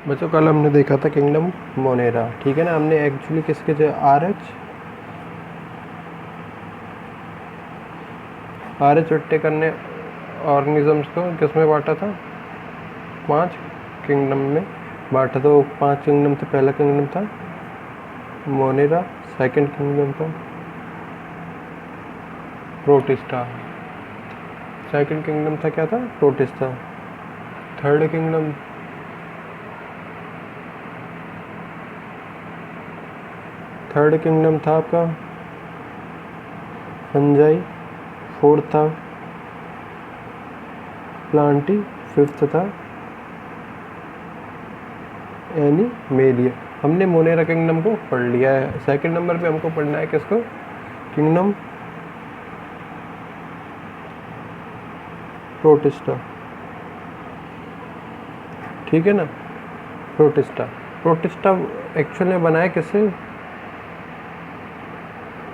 बच्चों कल हमने देखा था किंगडम मोनेरा, ठीक है ना। हमने एक्चुअली किसके जो आर एच उट्टे करने ऑर्गेनिजम्स को किस में बांटा था? 5 किंगडम में बांटा। तो 5 किंगडम थे। पहला किंगडम था मोनेरा, सेकंड किंगडम था प्रोटिस्टा, सेकंड किंगडम था क्या था? प्रोटिस्टा। थर्ड किंगडम था आपका फंजाई, फोर्थ था प्लांटी, फिफ्थ था एनिमेलिया। हमने मोनेरा किंगडम को पढ़ लिया है। सेकंड नंबर पे हमको पढ़ना है किसको? किंगडम प्रोटिस्टा, ठीक है ना। प्रोटिस्टा एक्चुअल में बनाया किससे?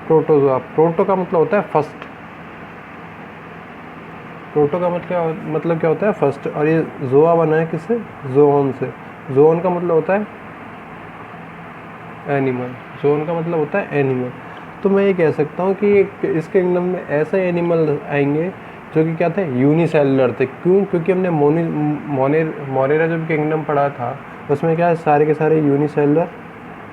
प्रोटोजोआ। प्रोटो का मतलब होता है फर्स्ट। प्रोटो का मतलब क्या होता है? फर्स्ट। और ये जोआ बना है किससे? जोन से। जोन का मतलब होता है एनिमल। जोन का मतलब होता है एनिमल। तो मैं ये कह सकता हूँ कि इस किंगडम में ऐसे एनिमल आएंगे जो कि क्या थे? यूनिसेलुलर थे। क्यों? क्योंकि हमने मोनेरा जब किंगडम पढ़ा था उसमें क्या सारे के सारे यूनिसेलुलर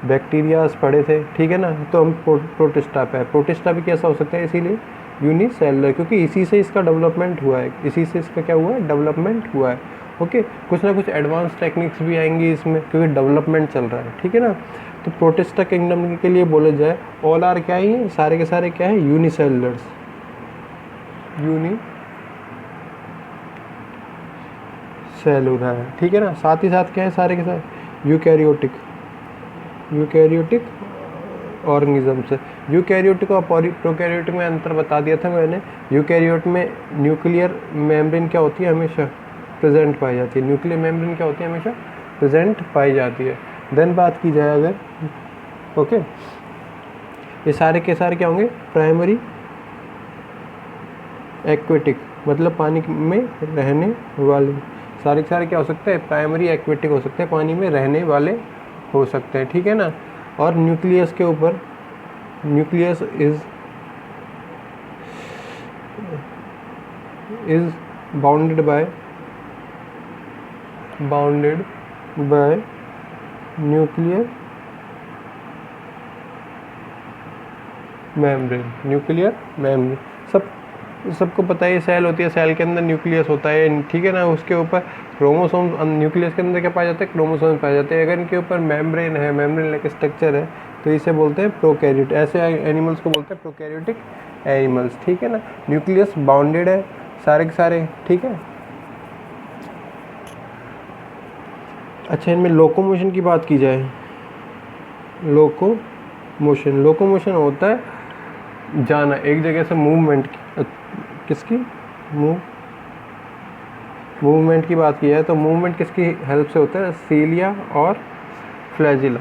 बैक्टीरियाज पड़े थे, ठीक है ना। तो हम प्रोटिस्टा पे, प्रोटिस्टा भी कैसा हो सकता है? इसीलिए यूनिसेलुलर, क्योंकि इसी से इसका डेवलपमेंट हुआ है। इसी से इसका क्या हुआ है? डेवलपमेंट हुआ है। ओके, कुछ ना कुछ एडवांस टेक्निक्स भी आएंगी इसमें क्योंकि डेवलपमेंट चल रहा है, ठीक है ना। तो प्रोटिस्टा किंगडम के लिए बोले जाए ऑल आर क्या है? सारे के सारे क्या है? यूनिसेलुलर्स। यूनिसेलुलर है, ठीक है ना। साथ ही साथ क्या है? सारे के सारे यूकैरियोटिक ऑर्गेनिजम्स है। यूकैरियोटिक और प्रोकैरियोटिक में अंतर बता दिया था मैंने। यूकैरियोट में न्यूक्लियर मेम्ब्रेन क्या होती है? हमेशा प्रेजेंट पाई जाती है। न्यूक्लियर मेम्ब्रेन क्या होती है? हमेशा प्रेजेंट पाई जाती है। देन बात की जाए अगर, ओके, ये सारे के सारे क्या होंगे? प्राइमरी एक्वेटिक, मतलब पानी में रहने वाले। सारे के सारे क्या हो सकते हैं? प्राइमरी एक्वेटिक हो सकते हैं, पानी में रहने वाले हो सकते हैं, ठीक है ना। और न्यूक्लियस के ऊपर, nucleus is bounded by nuclear membrane. सबको पता है सेल होती है, सेल के अंदर न्यूक्लियस होता है, ठीक है ना। उसके ऊपर क्रोमोसोम, न्यूक्लियस के अंदर क्या पाए जाते हैं? क्रोमोसोम पाए जाते हैं। अगर इनके ऊपर मेम्ब्रेन है, मेम्ब्रेन लाइक स्ट्रक्चर है, तो इसे बोलते हैं प्रोकैरियोट। ऐसे एनिमल्स को बोलते हैं प्रोकैरियोटिक एनिमल्स, ठीक है ना। न्यूक्लियस बाउंडेड है सारे के सारे, ठीक है। अच्छा, इनमें लोकोमोशन की बात की जाए, लोकोमोशन होता है जाना एक जगह से, मूवमेंट किसकी? मूवमेंट की बात की जाए तो मूवमेंट किसकी हेल्प से होता है? सीलिया और फ्लैजिला।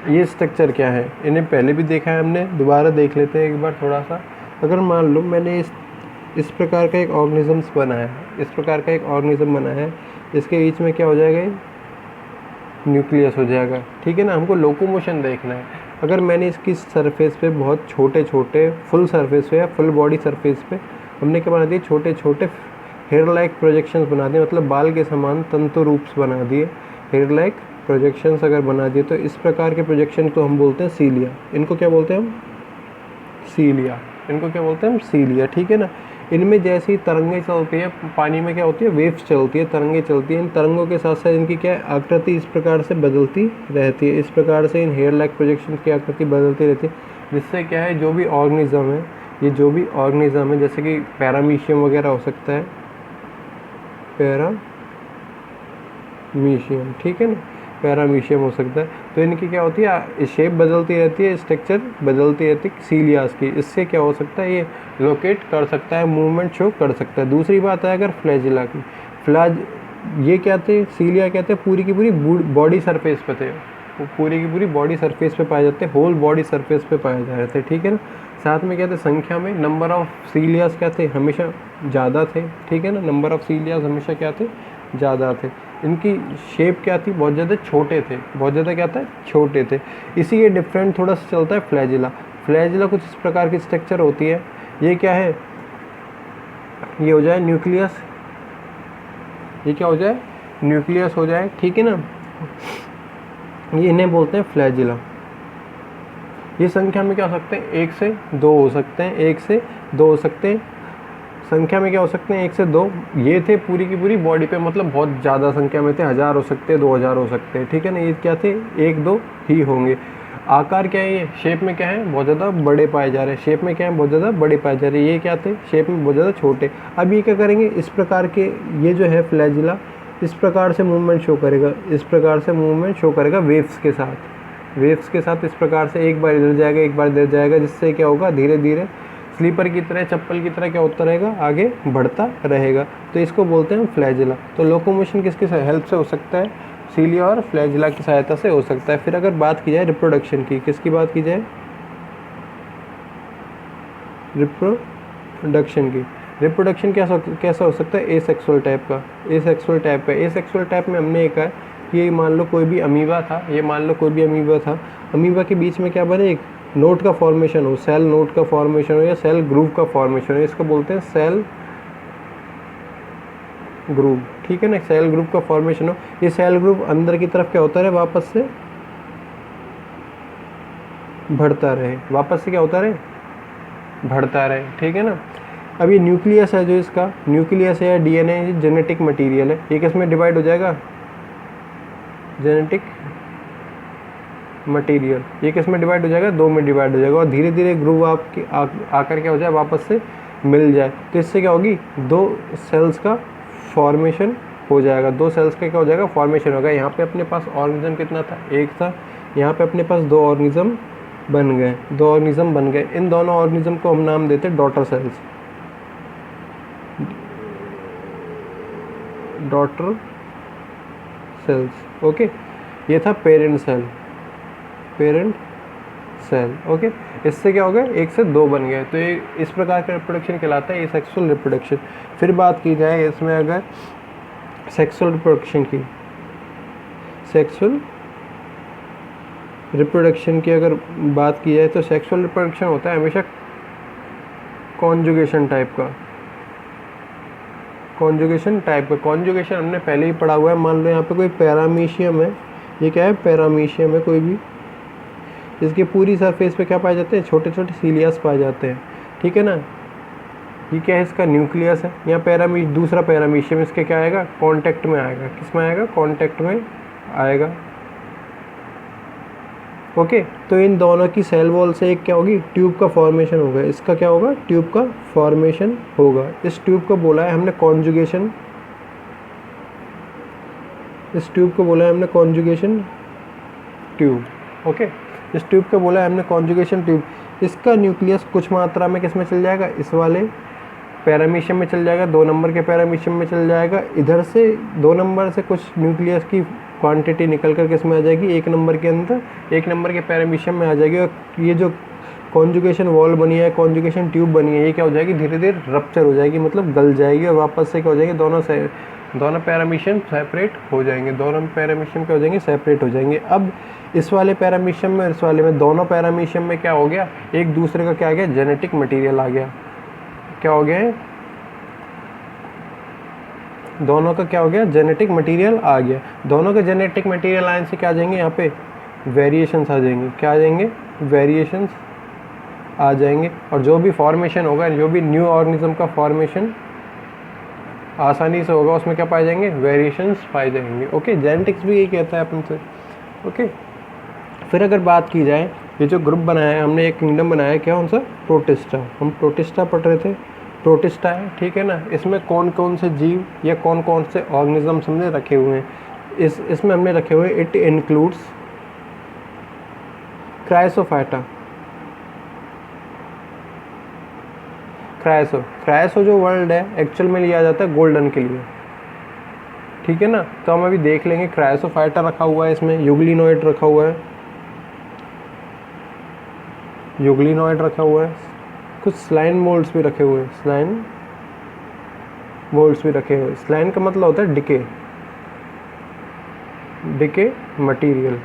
ये स्ट्रक्चर क्या है? इन्हें पहले भी देखा है हमने, दोबारा देख लेते हैं एक बार थोड़ा सा। अगर मान लो मैंने इस प्रकार का एक ऑर्गेनिजम्स बनाया है, इस प्रकार का एक ऑर्गेनिज्म बनाया है, इसके बीच में क्या हो जाएगा? न्यूक्लियस हो जाएगा, ठीक है ना। हमको लोकोमोशन देखना है। अगर मैंने इसकी सरफेस पे बहुत छोटे छोटे फुल सरफेस पे या फुल बॉडी सरफेस पे हमने क्या बना दिए? छोटे छोटे हेयर लाइक प्रोजेक्शंस बना दिए, मतलब बाल के समान तंतु रूप्स बना दिए। हेयर लाइक प्रोजेक्शंस अगर बना दिए तो इस प्रकार के प्रोजेक्शन को हम बोलते हैं सीलिया। इनको क्या बोलते हैं हम? सीलिया। ठीक है ना। इनमें जैसी तरंगें चलती है पानी में, क्या होती है? वेव्स चलती है, तरंगें चलती हैं। इन तरंगों के साथ साथ इनकी क्या आकृति इस प्रकार से बदलती रहती है। इस प्रकार से इन हेयर लाइक प्रोजेक्शन की आकृति बदलती रहती है, जिससे क्या है, जो भी ऑर्गेनिज्म है, जैसे कि पैरामीशियम वगैरह हो सकता है, पैरामीशियम, ठीक है ना, पैरामीशियम हो सकता है। तो इनकी क्या होती है? शेप बदलती रहती है, स्ट्रक्चर बदलती रहती है सीलियास की। इससे क्या हो सकता है? ये लोकेट कर सकता है, मूवमेंट शो कर सकता है। दूसरी बात है अगर फ्लैजिला की, ये क्या थे? सीलिया क्या थे? पूरी की पूरी बॉडी सरफेस पे थे, वो पूरी की पूरी बॉडी सरफेस पे पाए जाते हैं, होल बॉडी सरफेस पे पाए जा रहे थे, ठीक है ना। साथ में क्या थे? संख्या में नंबर ऑफ सीलियास क्या थे? हमेशा ज़्यादा थे, ठीक है ना। नंबर ऑफ सीलियास हमेशा क्या थे? ज़्यादा थे। इनकी शेप क्या थी, बहुत ज़्यादा छोटे थे, बहुत ज़्यादा क्या था, छोटे थे। इसी के डिफरेंट थोड़ा सा चलता है फ्लैजिला। फ्लैजिला कुछ इस प्रकार की स्ट्रक्चर होती है। ये क्या है, ये हो जाए न्यूक्लियस, ये क्या हो जाए, न्यूक्लियस हो जाए, ठीक है ना। ये इन्हें बोलते हैं फ्लैजिला। ये संख्या में क्या हो सकते हैं, 1 से 2 हो सकते हैं, 1 से 2 हो सकते हैं। संख्या में क्या हो सकते हैं, 1 से 2। ये थे पूरी की पूरी बॉडी पे, मतलब बहुत ज़्यादा संख्या में थे, 1000 हो सकते हैं, 2000 हो सकते हैं, ठीक है ना। ये क्या थे, 1 2 ही होंगे। आकार क्या है, ये शेप में क्या है, बहुत ज़्यादा बड़े पाए जा रहे हैं। शेप में क्या है, बहुत ज़्यादा बड़े पाए जा रहे हैं। ये क्या थे, शेप में बहुत ज़्यादा छोटे। अब ये क्या करेंगे, इस प्रकार के, ये जो है फ्लैजिला इस प्रकार से मूवमेंट शो करेगा, इस प्रकार से मूवमेंट शो करेगा वेव्स के साथ। वेव्स के साथ इस प्रकार से एक बार इधर जाएगा, एक बार इधर जाएगा, जिससे क्या होगा, धीरे धीरे स्लीपर की तरह, चप्पल की तरह क्या होता रहेगा, आगे बढ़ता रहेगा। तो इसको बोलते हैं फ्लैजिला। तो लोकोमोशन किसकी हेल्प से हो सकता है, सीलिया और फ्लैजिला की सहायता से हो सकता है। फिर अगर बात की जाए रिप्रोडक्शन की, किसकी बात की जाए, रिप्रोडक्शन की। रिप्रोडक्शन कैसा हो सकता है, एसेक्सुअल टाइप का। एसेक्सुअल टाइप का, एसेक्सुअल टाइप में हमने एक है, ये मान लो कोई भी अमीबा था, ये मान लो कोई भी अमीबा था। अमीबा के बीच में क्या बने, एक नोट का फॉर्मेशन हो, सेल नोट का फॉर्मेशन हो या सेल ग्रूव का फॉर्मेशन हो, इसको बोलते हैं सेल ग्रूव, ठीक है ना। सेल ग्रूव का फॉर्मेशन हो, ये सेल ग्रूव अंदर की तरफ क्या होता रहे, वापस से बढ़ता रहे, वापस से क्या होता रहे, बढ़ता रहे, ठीक है ना। अब ये न्यूक्लियस है, जो इसका न्यूक्लियस है या डीएनए जेनेटिक मटेरियल है, ये किसमें डिवाइड हो जाएगा, जेनेटिक मटेरियल, ये किस में डिवाइड हो जाएगा, 2 में डिवाइड हो जाएगा। और धीरे धीरे ग्रूव आपके आकर क्या हो जाए, वापस से मिल जाए। तो इससे क्या होगी, 2 सेल्स का फॉर्मेशन हो जाएगा, 2 सेल्स का क्या हो जाएगा, फॉर्मेशन होगा। यहाँ पे अपने पास ऑर्गेनिज्म कितना था, 1 था, यहाँ पे अपने पास 2 ऑर्गेनिज्म बन गए, 2 ऑर्गेनिज्म बन गए। इन दोनों ऑर्गेनिज्म को हम नाम देते हैं daughter cells, daughter cells, okay. ये था parent cell, parent cell, okay. इससे क्या हो गया, 1 से 2 बन गए। तो ये इस प्रकार का रिप्रोडक्शन कहलाता है, ये सेक्सुअल रिप्रोडक्शन। फिर बात की जाए इसमें अगर सेक्सुअल रिप्रोडक्शन की, सेक्सुअल रिप्रोडक्शन की अगर बात की जाए तो सेक्सुअल रिप्रोडक्शन होता है हमेशा कॉन्जुगेशन टाइप का, कॉन्जुगेशन टाइप का। कॉन्जुगेशन हमने पहले ही पढ़ा हुआ है। मान लो यहाँ पे कोई पैरामीशियम है, ये क्या है, पैरामीशियम है कोई भी, इसके पूरी सरफेस पे क्या पाए जाते हैं, छोटे छोटे सीलियास पाए जाते हैं, ठीक है ना। ये क्या है, इसका न्यूक्लियस है। यहाँ दूसरा पैरामीशियम इसके क्या आएगा, कांटेक्ट में आएगा, किस में आएगा, कांटेक्ट में आएगा, ओके। तो इन दोनों की सेल वॉल से एक क्या होगी, ट्यूब का फॉर्मेशन होगा। इसका क्या होगा, ट्यूब का फॉर्मेशन होगा। इस ट्यूब को बोला है हमने कॉन्जुगेशन, इस ट्यूब को बोला है हमने कॉन्जुगेशन ट्यूब, ओके। इस ट्यूब को बोला है हमने कॉन्जुगेशन ट्यूब। इसका न्यूक्लियस कुछ मात्रा में किस में चल जाएगा, इस वाले पैरामीशियम में चल जाएगा, 2 नंबर के पैरामीशियम में चल जाएगा। इधर से 2 नंबर से कुछ न्यूक्लियस की क्वांटिटी निकल कर किस में आ जाएगी, 1 नंबर के अंदर, 1 नंबर के पैरामीशियम में आ जाएगी। और ये जो कॉन्जुगेशन वॉल बनी है, कॉन्जुगेशन ट्यूब बनी है, ये क्या हो जाएगी, धीरे धीरे रप्चर हो जाएगी, मतलब गल जाएगी। और वापस से क्या हो जाएगी, दोनों पैरामीशियम सेपरेट हो जाएंगे, दोनों पैरामीशियम क्या हो जाएंगे, सेपरेट हो जाएंगे। अब इस वाले पैरामीशियम में, इस वाले में, दोनों पैरामीशियम में क्या हो गया, एक दूसरे का क्या आ गया, जेनेटिक मटेरियल आ गया। क्या हो गया, दोनों का क्या हो गया, जेनेटिक मटेरियल आ गया। दोनों के जेनेटिक मटेरियल आने से क्या आ जाएंगे, यहाँ पे वेरिएशंस आ जाएंगे। क्या आ जाएंगे, वेरिएशंस आ जाएंगे। और जो भी फॉर्मेशन होगा, जो भी न्यू ऑर्गेनिज्म का फॉर्मेशन आसानी से होगा, उसमें क्या पाए जाएंगे, वेरिएशंस पाए जाएंगे, ओके। जेनेटिक्स भी यही कहता है अपन से, ओके। फिर अगर बात की जाए, ये जो ग्रुप बनाया है हमने, एक किंगडम बनाया है, क्या उनसे, प्रोटिस्टा। हम प्रोटिस्टा पढ़ रहे थे, प्रोटिस्टा है, ठीक है ना। इसमें कौन कौन से जीव या कौन कौन से ऑर्गेनिजम्स हमने रखे हुए हैं, इसमें हमने रखे हुए, इट इंक्लूड्स क्राइसोफाइटा, क्राइसो जो वर्ड है एक्चुअल में लिया जाता है गोल्डन के लिए, ठीक है ना। तो हम अभी देख लेंगे, क्राइसोफाइटा रखा हुआ है, इसमें यूग्लिनोइड रखा हुआ है, यूग्लिनोइड रखा हुआ है, कुछ स्लाइन मोल्ड्स भी रखे हुए हैं, स्लाइन मोल्ड्स भी रखे हुए। स्लाइन का मतलब होता है डिके, डिके मटेरियल,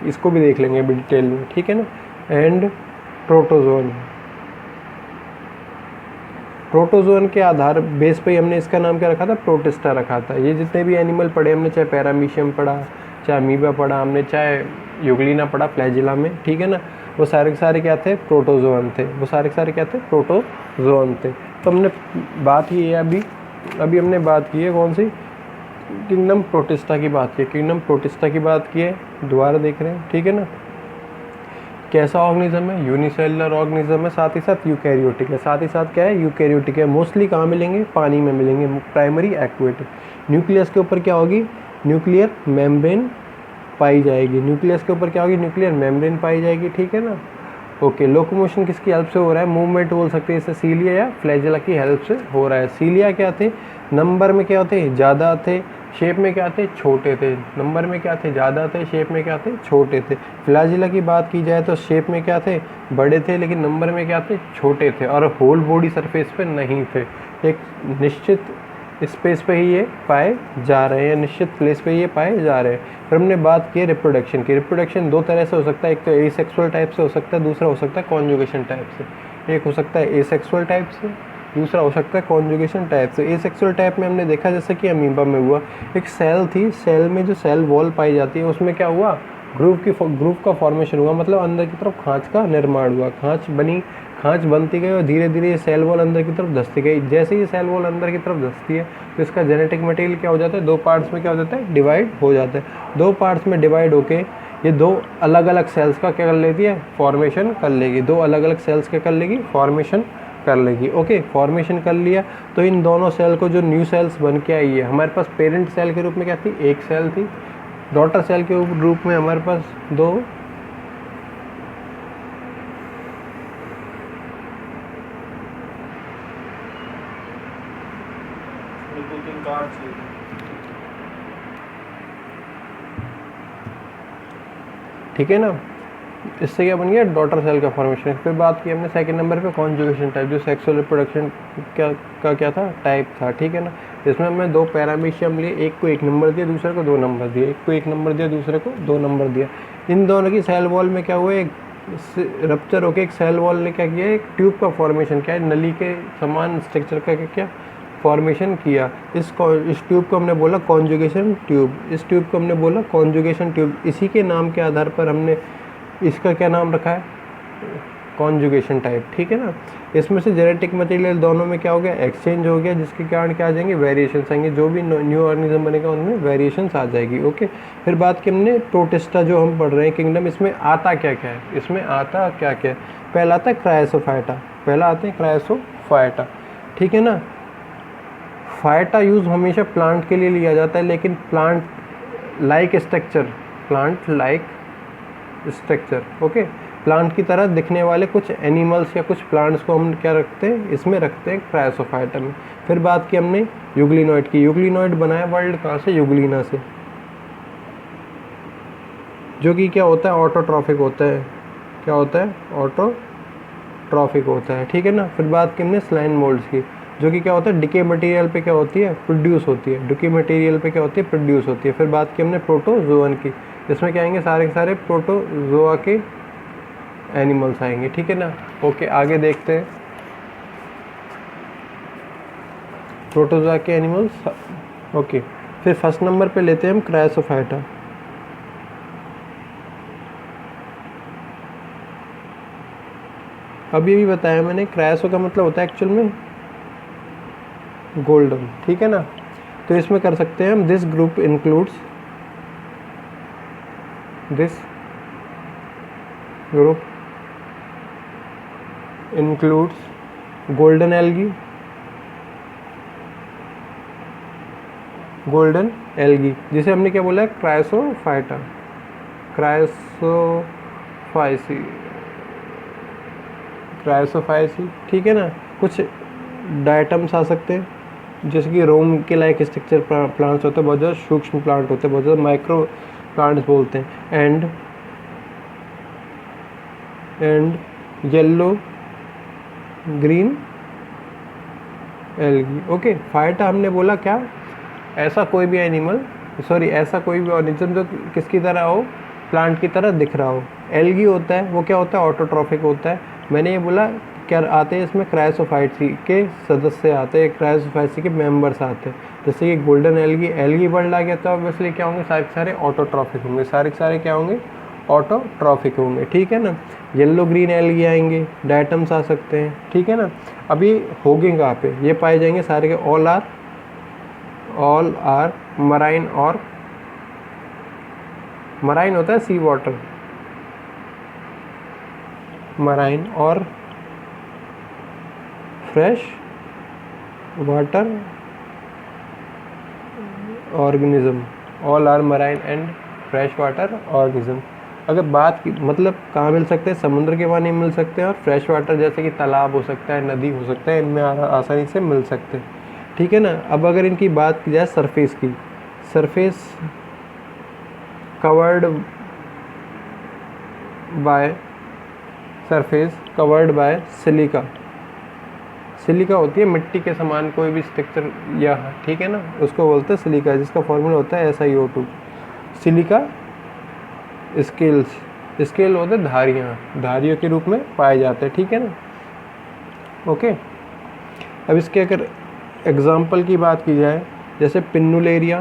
इसको भी देख लेंगे अभी डिटेल में, ठीक है ना। एंड प्रोटोजोन, प्रोटोजोन के आधार बेस पे हमने इसका नाम क्या रखा था, प्रोटिस्टा रखा था। ये जितने भी एनिमल पढ़े हमने, चाहे पैरामीशियम पढ़ा, चाहे अमीबा पढ़ा हमने, चाहे यूग्लिना पढ़ा फ्लैजिला में, ठीक है ना, वो सारे के सारे क्या थे, प्रोटोजोन थे। वो सारे के सारे क्या थे, प्रोटोजोन थे। तो हमने बात की है अभी हमने बात की है कौन सी, किंगडम प्रोटिस्टा की बात की है, किंगडम प्रोटिस्टा की बात की है, दोबारा देख रहे हैं, ठीक है ना। कैसा ऑर्गेनिज्म है, यूनिसेलुलर ऑर्गेनिज्म है, साथ ही साथ यूकैरियोटिक है। साथ ही साथ क्या है, यूकैरियोटिक है। मोस्टली कहाँ मिलेंगे, पानी में मिलेंगे, प्राइमरी एक्वेटिक। न्यूक्लियस के ऊपर क्या होगी, न्यूक्लियर मेम्ब्रेन पाई जाएगी। न्यूक्लियस के ऊपर क्या होगी, न्यूक्लियर मेम्ब्रेन पाई जाएगी, ठीक है ना। ओके, लोकोमोशन किसकी हेल्प से हो रहा है, मूवमेंट बोल सकते हैं इसे सीलिया या फ्लैजेला की हेल्प से हो रहा है। सीलिया क्या थे, नंबर में क्या होते, ज़्यादा थे, शेप में क्या थे, छोटे थे। नंबर में क्या थे, ज़्यादा थे, शेप में क्या थे, छोटे थे। फ्लैजिला की बात की जाए तो शेप में क्या थे, बड़े थे, लेकिन नंबर में क्या थे, छोटे थे, और होल बॉडी सरफेस पे नहीं थे। एक निश्चित स्पेस पे ही ये पाए जा रहे हैं, निश्चित प्लेस पे ये पाए जा रहे हैं। फिर हमने बात की रिप्रोडक्शन की। रिप्रोडक्शन दो तरह से हो सकता है, एक तो एसेक्सुअल टाइप से हो सकता है, दूसरा हो सकता है कॉन्जुगेशन टाइप से। एक हो सकता है एसेक्सुअल टाइप से, दूसरा हो सकता है कॉन्जुगेशन टाइप से। एसेक्सुअल टाइप में हमने देखा जैसे कि अमीबा में हुआ, एक सेल थी, सेल में जो सेल वॉल पाई जाती है उसमें क्या हुआ, ग्रुप का फॉर्मेशन हुआ, मतलब अंदर की तरफ खांच का निर्माण हुआ, खांच बनी, खांच बनती गई और धीरे धीरे ये सेल वॉल अंदर की तरफ धंसती गई। जैसे ही सेल वॉल अंदर की तरफ धंसती है तो इसका जेनेटिक मटेरियल क्या हो जाता है, दो पार्ट्स में क्या हो जाता है, डिवाइड हो जाता है। दो पार्ट्स में डिवाइड होके ये दो अलग अलग सेल्स का क्या कर लेती है, फॉर्मेशन कर लेगी। दो अलग अलग सेल्स क्या कर लेगी, फॉर्मेशन कर लेगी। ओके, फॉर्मेशन कर लिया तो इन दोनों सेल को जो न्यू सेल्स बन के आई है, हमारे पास पेरेंट सेल के रूप में क्या थी, एक सेल थी। डॉटर सेल के रूप में हमारे पास दो, ठीक है ना। इससे क्या बन गया, डॉटर सेल का फॉर्मेशन। फिर बात की हमने सेकंड नंबर पे कॉन्जुगेशन टाइप, जो सेक्सुअल रिप्रोडक्शन क्या था, टाइप था, ठीक है ना। इसमें हमने दो पैरामीशियम लिए, एक को 1 नंबर दिया, दूसरे को 2 नंबर दिया, एक को 1 नंबर दिया, दूसरे को 2 नंबर दिया। इन दोनों की सेल वॉल में क्या हुआ, एक रप्चर होकर एक सेल वॉल ने क्या किया, एक ट्यूब का फॉर्मेशन, क्या है, नली के समान स्ट्रक्चर का क्या फॉर्मेशन किया। इस ट्यूब को हमने बोला कॉन्जुगेशन ट्यूब, इस ट्यूब को हमने बोला कॉन्जुगेशन ट्यूब। इसी के नाम के आधार पर हमने इसका क्या नाम रखा है, कॉन्जुगेशन टाइप, ठीक है ना। इसमें से जेनेटिक मटेरियल दोनों में क्या हो गया, एक्सचेंज हो गया, जिसके कारण क्या आ जाएंगे, वेरिएशंस आएंगे। जो भी न्यू ऑर्गेनिज्म बनेगा उनमें वेरिएशंस आ जाएगी। ओके, फिर बात की हमने प्रोटिस्टा जो हम पढ़ रहे हैं किंगडम, इसमें आता क्या क्या है, इसमें आता क्या क्या है। पहला आता है क्रायोसोफाइटा, पहला आते हैं क्रायोसोफाइटा, ठीक है ना। फाइटा यूज़ हमेशा प्लांट के लिए लिया जाता है, लेकिन plant like structure, okay, plant की तरह दिखने वाले कुछ एनिमल्स या कुछ प्लांट्स को हम क्या रखते हैं, इसमें रखते हैं क्रायोसोफाइटा में। फिर बात की हमने यूग्लिनॉइड की। यूग्लिनॉइड बनाया वर्ल्ड कहाँ से, यूग्लिना से, जो कि क्या होता है, ऑटोट्रॉफिक होता है। क्या होता है, ऑटोट्रॉफिक होता है, ठीक है ना। फिर बात की हमने स्लाइन मोल्ड्स की, जो कि क्या होता है, डिके मटेरियल पे क्या होती है, प्रोड्यूस होती है, डिके मटेरियल पे क्या होती है, प्रोड्यूस होती है। फिर बात की हमने प्रोटोजोअन की, इसमें क्या आएंगे, सारे के सारे प्रोटोजोआ के एनिमल्स आएंगे, ठीक है ना। ओके, आगे देखते हैं प्रोटोजोआ के एनिमल्स। ओके, फिर फर्स्ट नंबर पे लेते हैं हम क्रायोसोफाइटा। अभी भी बताया मैंने, क्रायोसो का मतलब होता है एक्चुअल में गोल्डन, ठीक है ना। तो इसमें कर सकते हैं हम, this group includes golden algae, जिसे हमने क्या बोला है, क्रायोसोफाइसी, ठीक है ना। कुछ डायटम्स आ सकते हैं, जैसे कि रोम के लाइक स्ट्रक्चर प्लांट्स होते हैं, बहुत ज़्यादा सूक्ष्म प्लांट होते हैं, बहुत ज़्यादा माइक्रो प्लांट्स बोलते हैं। And yellow green algae. Okay, phyta हमने बोला क्या, ऐसा कोई भी एनिमल सॉरी ऐसा कोई भी ऑर्गेनिज्म जो किसकी तरह हो, प्लांट की तरह दिख रहा हो। एल्गी होता है वो क्या होता है, ऑटोट्रॉफिक होता है। मैंने ये बोला क्या आते हैं इसमें, क्रायोसोफाइट्सी के सदस्य आते हैं, क्रायोसोफाइट्सी के मेंबर्स आते हैं। जैसे कि गोल्डन एल्गी वर्ल्ड आ गया तो ऑब्वियसली क्या होंगे, सारे के सारे ऑटोट्रॉफिक होंगे, सारे के सारे क्या होंगे, ऑटोट्रॉफिक होंगे, ठीक है ना। येलो ग्रीन एल्गी आएंगे, डायटम्स आ सकते हैं, ठीक है ना। अभी होंगे कहाँ पे, ये पाए जाएंगे सारे के ऑल आर मराइन, और मराइन होता है सी वाटर, मराइन और fresh water organism, all are marine and fresh water organism. अगर बात की मतलब कहाँ मिल सकते हैं, समुद्र के पानी मिल सकते हैं, और फ्रेश वाटर जैसे कि तालाब हो सकता है, नदी हो सकता है, इनमें आसानी से मिल सकते हैं, ठीक है ना। अब अगर इनकी बात की जाए सरफेस की, surface covered by silica. Silica होती है मिट्टी के समान कोई भी स्ट्रक्चर या, ठीक है ना, उसको बोलते हैं सिलिका, जिसका फॉर्मूला होता है SiO2। सिलिका स्केल होते हैं धारियों के रूप में पाए जाते हैं, ठीक है ना। ओके, अब इसके अगर एग्जाम्पल की बात की जाए, जैसे पिन्नुलेरिया,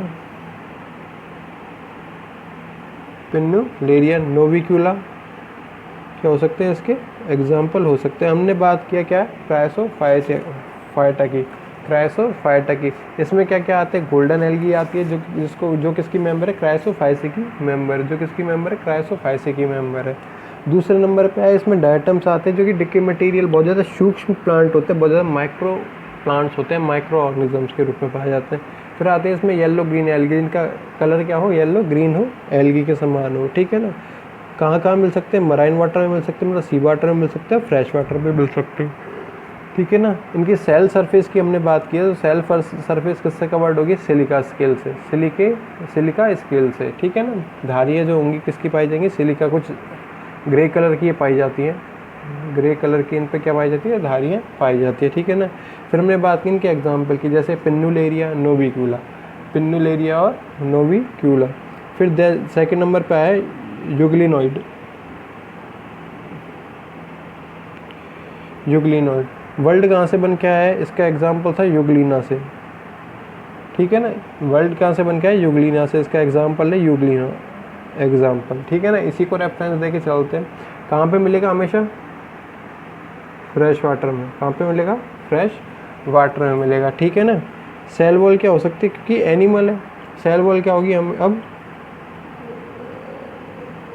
नोविक्यूला क्या हो सकते हैं, इसके एग्जाम्पल हो सकते हैं। हमने बात किया क्या, क्रायोसोफाइटा की। इसमें क्या क्या आते हैं, गोल्डन एल्गी आती है जो किसकी मेंबर है, क्रायोसोफाइसिकी मेंबर, जो किसकी मेंबर है, क्रायोसोफाइसिकी मेंबर है। दूसरे नंबर पे है इसमें डायटम्स आते हैं, जो कि डिके मटेरियल, बहुत ज़्यादा सूक्ष्म प्लांट होते हैं, बहुत ज़्यादा माइक्रो प्लांट्स होते हैं, माइक्रो ऑर्गेनिजम्स के रूप में पाए जाते हैं। फिर आते हैं इसमें येलो ग्रीन एल्गी, जिनका कलर क्या हो, येलो ग्रीन हो, एल्गी के समान हो, ठीक है ना। कहाँ मिल सकते हैं, मराइन वाटर में मिल सकते हैं, मतलब सी वाटर में मिल सकते हैं, फ्रेश वाटर में मिल सकते हैं, ठीक है ना। इनकी सेल सरफेस की हमने बात की है, तो सेल सरफेस किससे कवर्ड होगी, सिलिका स्केल से, सिलिका स्केल से, ठीक है ना। धारियाँ जो होंगी किसकी पाई जाएंगी, सिलिका, कुछ ग्रे कलर की ये पाई जाती हैं, ग्रे कलर की इन पे क्या पाई जाती है, धारियाँ पाई जाती है, ठीक है ना। फिर हमने बात की इनके एग्जाम्पल की, जैसे पिन्नुलेरिया और नोविक्यूला। फिर सेकंड नंबर पे आया यूग्लिनॉइड। वर्ल्ड कहाँ से बन के आया है, इसका एग्जाम्पल था यूग्लिना से, ठीक है ना। वर्ल्ड कहाँ से बन के आया, यूग्लिना से, इसका एग्जाम्पल है यूग्लिना एग्जाम्पल, ठीक है ना। इसी को रेफरेंस देके चलते हैं। कहाँ पे मिलेगा हमेशा, फ्रेश वाटर में। कहाँ पे मिलेगा, फ्रेश वाटर में मिलेगा, ठीक है ना। सेल वॉल क्या हो सकती है, क्योंकि एनिमल है, सेल वॉल क्या होगी, हम अब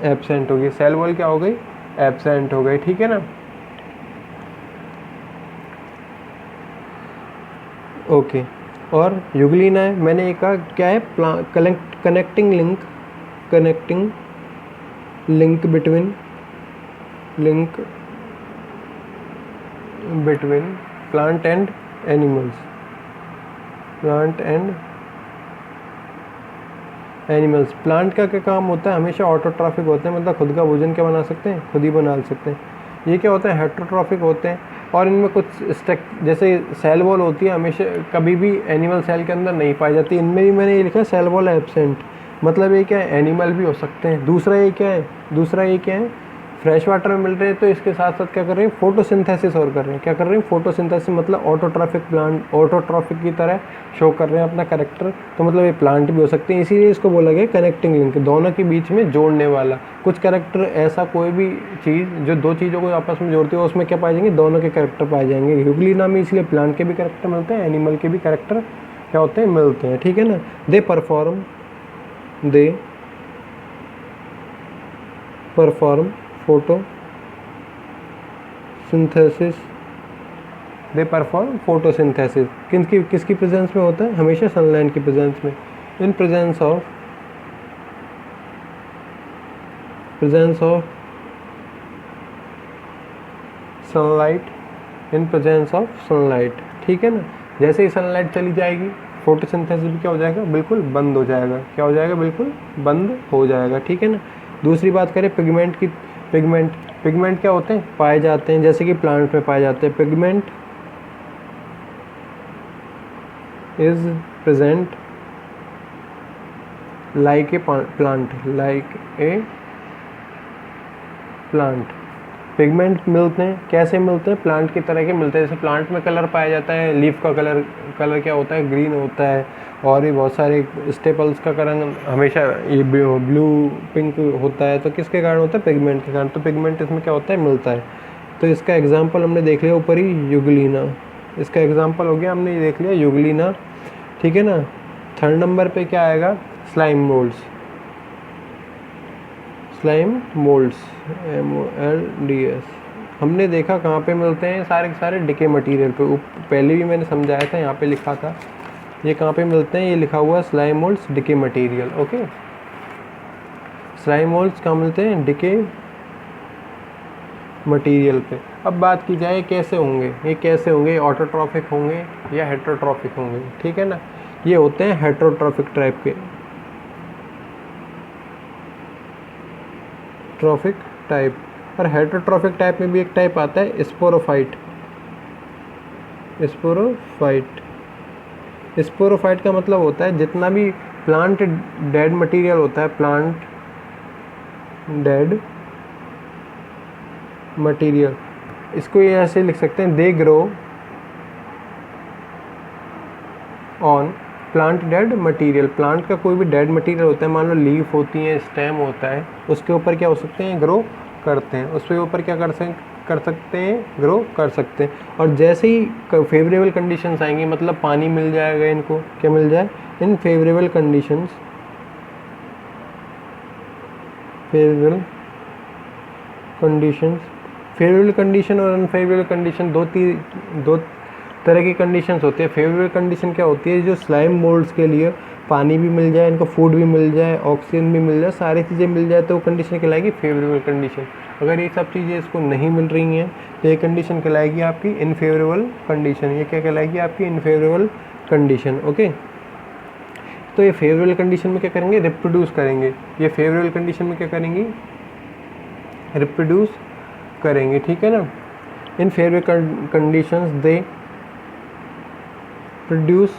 एब्सेंट होगी, सेल वॉल क्या हो गई, एब्सेंट हो गई, ठीक है ना। ओके, और यूग्लिना है, मैंने एक कहा क्या है, connecting link between plant and animals, plant का क्या काम होता है, हमेशा ऑटोट्रॉफिक होते हैं, मतलब खुद का भोजन क्या बना सकते हैं, खुद ही बना सकते हैं। ये क्या होता है, हेटरोट्रॉफिक होते हैं, और इनमें कुछ जैसे सेल वॉल होती है, हमेशा कभी भी एनिमल सेल के अंदर नहीं पाई जाती। इनमें भी मैंने ये लिखा सेल वॉल एब्सेंट, मतलब ये क्या है, एनिमल भी हो सकते हैं। दूसरा ये क्या है, फ्रेश वाटर में मिल रहे हैं, तो इसके साथ साथ क्या कर रहे हैं, फोटोसिंथेसिस और कर रहे हैं। क्या कर रहे हैं, फोटोसिंथेसिस, मतलब ऑटोट्रॉफिक की तरह शो कर रहे हैं अपना कैरेक्टर, तो मतलब ये प्लांट भी हो सकते हैं। इसीलिए इसको बोला गया कनेक्टिंग लिंक, दोनों के बीच में जोड़ने वाला। कुछ कैरेक्टर ऐसा, कोई भी चीज़ जो दो चीज़ों को आपस में जोड़ती है, उसमें क्या पाए जाएंगे, दोनों के कैरेक्टर पाए जाएंगे। यूग्लिना में इसलिए प्लांट के भी कैरेक्टर मिलते हैं, एनिमल के भी कैरेक्टर क्या होते हैं, मिलते हैं, ठीक है ना। दे परफॉर्म फोटोसिंथेसिस किसकी प्रेजेंस में होता है, हमेशा सनलाइट की प्रेजेंस में। इन प्रेजेंस ऑफ सनलाइट, ठीक है ना। जैसे ही सनलाइट चली जाएगी, फोटोसिंथेसिस भी क्या हो जाएगा, बिल्कुल बंद हो जाएगा। क्या हो जाएगा, बिल्कुल बंद हो जाएगा, ठीक है ना। दूसरी बात करें पिगमेंट की, पिगमेंट क्या होते हैं, पाए जाते हैं, जैसे कि प्लांट में पाए जाते हैं। Pigment is present like a plant, like a plant. Pigment मिलते हैं, कैसे मिलते हैं? प्लांट की तरह के मिलते हैं। जैसे प्लांट में कलर पाया जाता है, लीफ का कलर क्या होता है? ग्रीन होता है। और भी बहुत सारे स्टेपल्स का रंग हमेशा ये ब्लू पिंक होता है। तो किसके कारण होता है? पिगमेंट के कारण। तो पिगमेंट इसमें क्या होता है? मिलता है। तो इसका एग्जाम्पल हमने देख लिया ऊपर ही, यूग्लिना। इसका एग्जाम्पल हो गया, हमने ये देख लिया यूग्लिना, ठीक है ना। थर्ड नंबर पे क्या आएगा? Slime moulds. Slime moulds, MOLDS। हमने देखा कहाँ पे मिलते हैं? सारे के सारे डिके मटेरियल पे। पहले भी मैंने समझाया था, यहाँ पे लिखा था। ये कहाँ पे मिलते हैं? ये लिखा हुआ है slime moulds decay material. Okay, slime moulds कहाँ मिलते हैं? डिके मटेरियल पे। अब बात की जाए कैसे होंगे, ये कैसे होंगे? ऑटोट्रॉफिक होंगे या हेटरोट्रॉफिक होंगे, ठीक है ना। ये होते हैं हेटरोट्रॉफिक टाइप के, ट्रॉफिक टाइप। और हेटरोट्रॉफिक टाइप में भी एक टाइप आता है स्पोरोफाइट। स्पोरोफाइट, स्पोरोफाइट का मतलब होता है जितना भी प्लांट डेड मटेरियल होता है, प्लांट डेड मटेरियल, इसको ये ऐसे लिख सकते हैं, they grow on plant dead material. Plant का कोई भी डेड मटेरियल होता है, मान लो लीफ होती है, स्टेम होता है, उसके ऊपर क्या हो सकते हैं? ग्रो करते हैं। उसके ऊपर क्या कर सकते हैं? ग्रो कर सकते हैं। और जैसे ही फेवरेबल कंडीशंस आएंगी, मतलब पानी मिल जाएगा इनको, क्या मिल जाए? इन फेवरेबल कंडीशंस, फेवरेबल कंडीशन और अनफेवरेबल कंडीशन, दो तरह की कंडीशंस होती है। फेवरेबल कंडीशन क्या होती है? जो स्लाइम मोल्ड्स के लिए पानी भी मिल जाए, इनको फूड भी मिल जाए, ऑक्सीजन भी मिल जाए, सारी चीज़ें मिल जाए, तो वो कंडीशन कहलाएगी फेवरेबल कंडीशन। अगर ये सब चीज़ें इसको नहीं मिल रही हैं तो ये कंडीशन कहलाएगी आपकी इनफेवरेबल कंडीशन। ये क्या कहलाएगी? आपकी इनफेवरेबल कंडीशन। ओके, तो ये फेवरेबल कंडीशन में क्या करेंगे? रिप्रोड्यूस करेंगे। ये फेवरेबल कंडीशन में क्या करेंगी? रिप्रोड्यूस करेंगे, ठीक है ना। इन favourable conditions they produce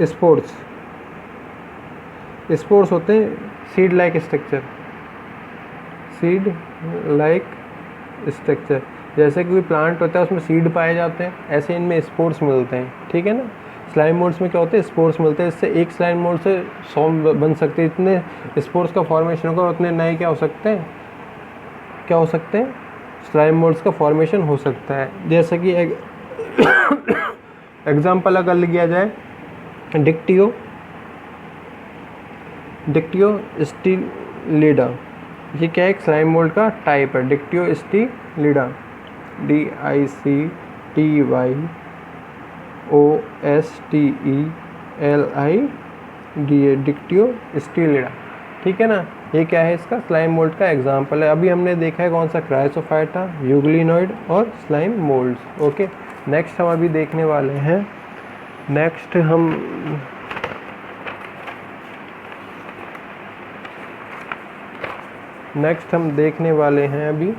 spores. Spores होते हैं seed like structure, seed like structure. जैसे कोई प्लांट होता है उसमें सीड पाए जाते हैं, ऐसे इनमें स्पोर्स मिलते हैं, ठीक है ना। स्लाइम मोल्ड्स में क्या होते हैं? स्पोर्स मिलते हैं। इससे एक स्लाइम मोल्ड से 100 बन सकते हैं। इतने स्पोर्स का फॉर्मेशन होगा, उतने नए क्या हो सकते हैं? क्या हो सकते हैं? स्लाइम मोल्ड्स का फॉर्मेशन हो सकता है। जैसे कि एग्जाम्पल अगर लिया जाए, डिक्टियो स्टिलिडा, ये क्या है? एक स्लाइम मोल्ड का टाइप है, डिक्टियो स्टिलिडा, DICTYOSTELIDA, डिक्टियो स्टिलिडा, ठीक है ना। ये क्या है? इसका स्लाइम मोल्ड का एग्जाम्पल है। अभी हमने देखा है कौन सा? क्राइसोफाइटा, यूग्लिनोइड और स्लाइम मोल्ड्स। ओके, नेक्स्ट हम अभी देखने वाले हैं, नेक्स्ट हम देखने वाले हैं अभी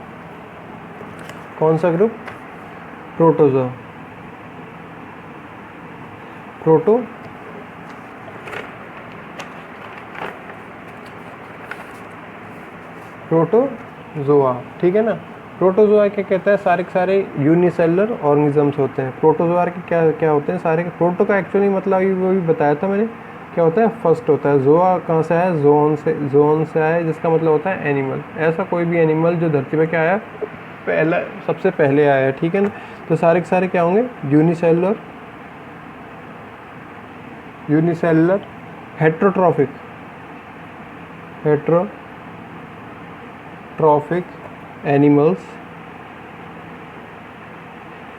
कौन सा ग्रुप? प्रोटोजोआ। प्रोटोजोआ, ठीक है ना। प्रोटोजोआ क्या कहता है? सारे के सारे यूनिसेलुलर ऑर्गेनिजम्स होते हैं। प्रोटोजोआ के क्या होते हैं? सारे। प्रोटो का एक्चुअली मतलब वो भी बताया था मैंने, क्या होता है? फर्स्ट होता है। जोआ कहाँ से आया? जोन से आया, जिसका मतलब होता है एनिमल। ऐसा कोई भी एनिमल जो धरती पे क्या आया? पहला, सबसे पहले आया है, ठीक है ना। तो सारे के सारे क्या होंगे? यूनिसेलुलर, हेट्रोट्रॉफिक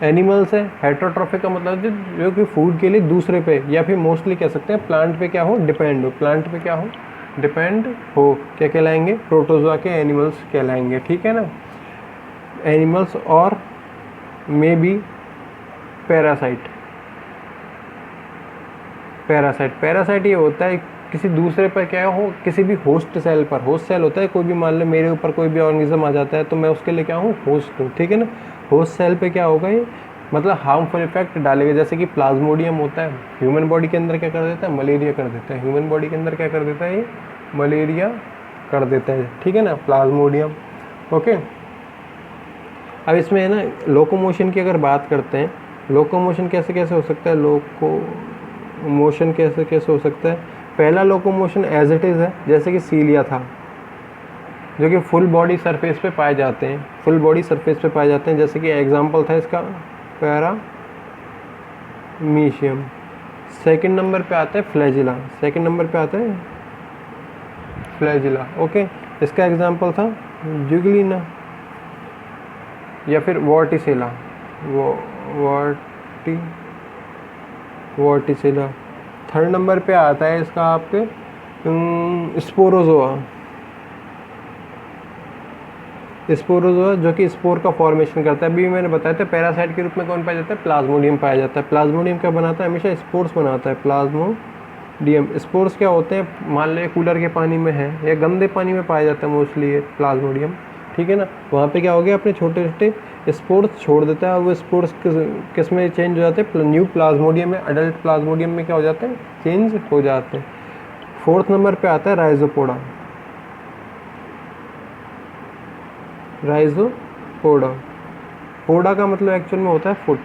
एनिमल्स है। हेट्रोट्रॉफिक का मतलब जो कि फूड के लिए दूसरे पे, या फिर मोस्टली कह सकते हैं प्लांट पे क्या हो? डिपेंड हो। प्लांट पे क्या हो? डिपेंड हो। क्या कहलाएंगे? प्रोटोजोआ के एनिमल्स कहलाएंगे, ठीक है ना। एनिमल्स और मे बी पैरासाइट ये होता है किसी दूसरे पर क्या हो? किसी भी होस्ट सेल पर। होस्ट सेल होता है कोई भी, मान लो मेरे ऊपर कोई भी ऑर्गेनिज्म आ जाता है तो मैं उसके लिए क्या हूँ? होस्ट हूँ, ठीक है ना। होस्ट सेल पे क्या होगा? ये मतलब हार्मफुल इफेक्ट डालेगा। जैसे कि प्लाज्मोडियम होता है, ह्यूमन बॉडी के अंदर क्या कर देता है, मलेरिया कर देता है। ह्यूमन बॉडी के अंदर क्या कर देता है, ये मलेरिया कर देता है, ठीक है ना, प्लाज्मोडियम। ओके, अब इसमें है ना लोकोमोशन की अगर बात करते हैं, लोकोमोशन कैसे कैसे हो सकता है, लोकोमोशन कैसे कैसे हो सकता है। पहला लोकोमोशन एज इट इज़ है, जैसे कि सीलिया था, जो कि फुल बॉडी सरफेस पे पाए जाते हैं, फुल बॉडी सरफेस पे पाए जाते हैं। जैसे कि एग्जांपल था इसका पैरामीशियम। सेकंड नंबर पे आता है फ्लैजिला, सेकंड नंबर पे आता है फ्लैजिला। ओके, इसका एग्जांपल था जुगलिना या फिर वॉर्टिसिला, वॉर्टिसिला। थर्ड नंबर पे आता है इसका आपके स्पोरोजोआ, स्पोरोजोआ जो कि स्पोर का फॉर्मेशन करता है। अभी मैंने बताया था पैरासाइट के रूप में कौन पाया जाता है, प्लाज्मोडियम पाया जाता है। प्लाज्मोडियम क्या बनाता है, हमेशा स्पोर्स बनाता है, प्लाज्मोडियम। स्पोर्स क्या होते हैं, मान लो कूलर के पानी में है या गंदे पानी में पाया जाता है मोस्टली ये प्लाज्मोडियम, ठीक है ना। वहाँ पे क्या हो गया, अपने छोटे छोटे स्पोर्स छोड़ देता है और वो स्पोर्स किस में चेंज हो जाते हैं, न्यू प्लाज्मोडियम में, अडल्ट प्लाज्मोडियम में क्या हो जाते हैं, चेंज हो जाते हैं। फोर्थ नंबर पे आता है राइजोपोडा, राइजोपोडा। पोडा का मतलब एक्चुअल में होता है फुट,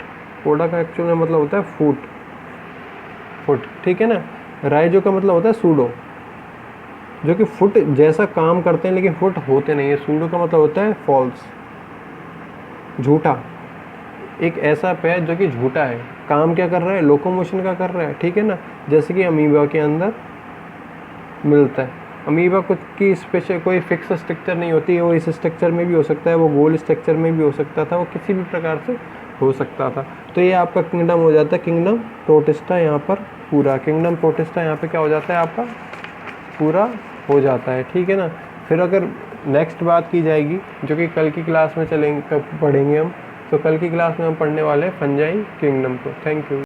पोडा का एक्चुअल में मतलब होता है फुट, ठीक है ना। राइजो का मतलब होता है सूडो, जो कि फुट जैसा काम करते हैं लेकिन फुट होते नहीं है। सूडो का मतलब होता है फॉल्स, झूठा, एक ऐसा पैर जो कि झूठा है, काम क्या कर रहा है, लोकोमोशन का कर रहा है, ठीक है ना। जैसे कि अमीबा के अंदर मिलता है। अमीबा कुछ की स्पेशल कोई फिक्स स्ट्रक्चर नहीं होती है, वो इस स्ट्रक्चर में भी हो सकता है, वो गोल स्ट्रक्चर में भी हो सकता था, वो किसी भी प्रकार से हो सकता था। तो ये आपका किंगडम हो जाता है, किंगडम प्रोटिस्टा यहाँ पर पूरा, किंगडम प्रोटिस्टा यहाँ पे क्या हो जाता है, आपका पूरा हो जाता है, ठीक है ना। फिर अगर नेक्स्ट बात की जाएगी जो कि कल की क्लास में पढ़ेंगे हम, तो कल की क्लास में हम पढ़ने वाले हैं फंजाई किंगडम को। Thank you.